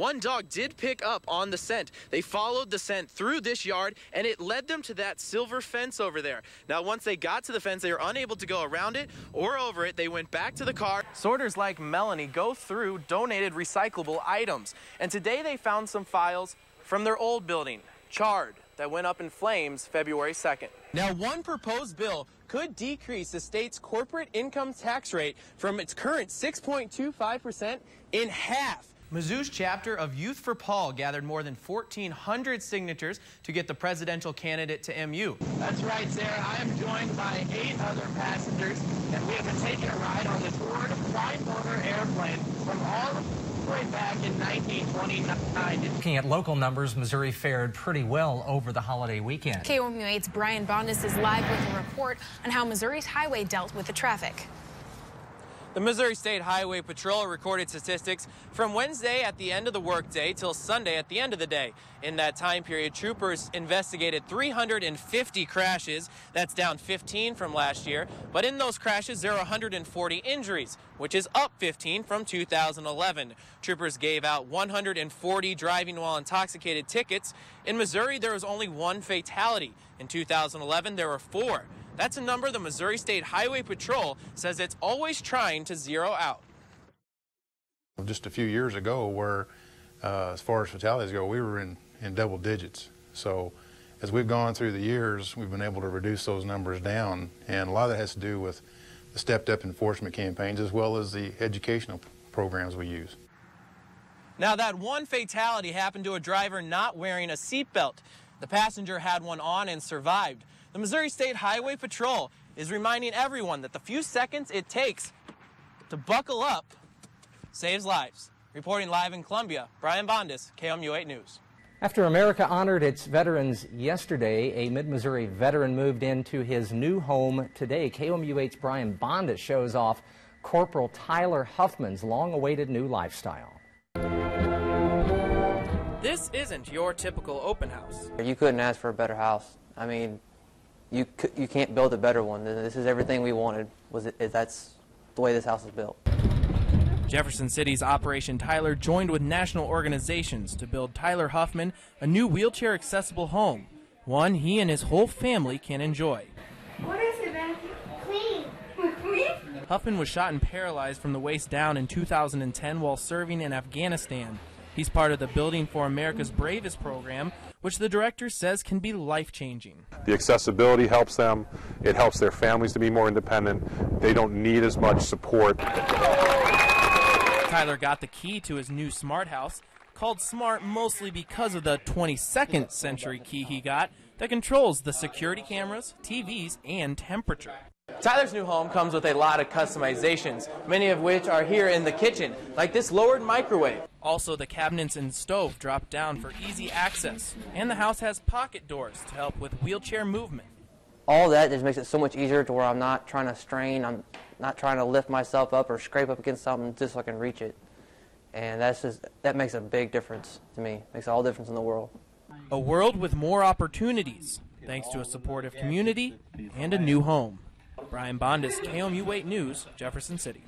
One dog did pick up on the scent. They followed the scent through this yard, and it led them to that silver fence over there. Now, once they got to the fence, they were unable to go around it or over it. They went back to the car. Sorters like Melanie go through donated recyclable items, and today they found some files from their old building, charred, that went up in flames February 2nd. Now, one proposed bill could decrease the state's corporate income tax rate from its current 6.25% in half. Mizzou's chapter of Youth for Paul gathered more than 1,400 signatures to get the presidential candidate to MU. That's right, Sarah. I am joined by 8 other passengers, and we have been taking a ride on the Ford tri-motor airplane from all the way back in 1929. Looking at local numbers, Missouri fared pretty well over the holiday weekend. KOMU8's Brian Bondus is live with a report on how Missouri's highway dealt with the traffic. The Missouri State Highway Patrol recorded statistics from Wednesday at the end of the workday till Sunday at the end of the day. In that time period, troopers investigated 350 crashes. That's down 15 from last year. But in those crashes, there are 140 injuries, which is up 15 from 2011. Troopers gave out 140 driving while intoxicated tickets. In Missouri, there was only 1 fatality. In 2011, there were 4. That's a number the Missouri State Highway Patrol says it's always trying to zero out. Just a few years ago, where as far as fatalities go, we were in double digits. So as we've gone through the years, we've been able to reduce those numbers down, and a lot of that has to do with the stepped-up enforcement campaigns as well as the educational programs we use. Now, that 1 fatality happened to a driver not wearing a seatbelt. The passenger had one on and survived. The Missouri State Highway Patrol is reminding everyone that the few seconds it takes to buckle up saves lives. Reporting live in Columbia, Brian Bondus, KOMU8 News. After America honored its veterans yesterday, a Mid-Missouri veteran moved into his new home today. KOMU8's Brian Bondus shows off Corporal Tyler Huffman's long-awaited new lifestyle. This isn't your typical open house. You couldn't ask for a better house. I mean, you can't build a better one. This is everything we wanted. That's the way this house is built. Jefferson City's Operation Tyler joined with national organizations to build Tyler Huffman a new wheelchair-accessible home, one he and his whole family can enjoy. What is it, Matthew? Clean. Clean? Huffman was shot and paralyzed from the waist down in 2010 while serving in Afghanistan. He's part of the Building for America's Bravest program, which the director says can be life-changing. The accessibility helps them. It helps their families to be more independent. They don't need as much support. Tyler got the key to his new smart house, called smart mostly because of the 22nd century key he got that controls the security cameras, TVs, and temperature. Tyler's new home comes with a lot of customizations, many of which are here in the kitchen, like this lowered microwave. Also, the cabinets and stove drop down for easy access, and the house has pocket doors to help with wheelchair movement. All that just makes it so much easier to where I'm not trying to strain, I'm not trying to lift myself up or scrape up against something just so I can reach it. And that makes a big difference to me. It makes all the difference in the world. A world with more opportunities, thanks to a supportive community and a new home. Brian Bondus, KOMU8 News, Jefferson City.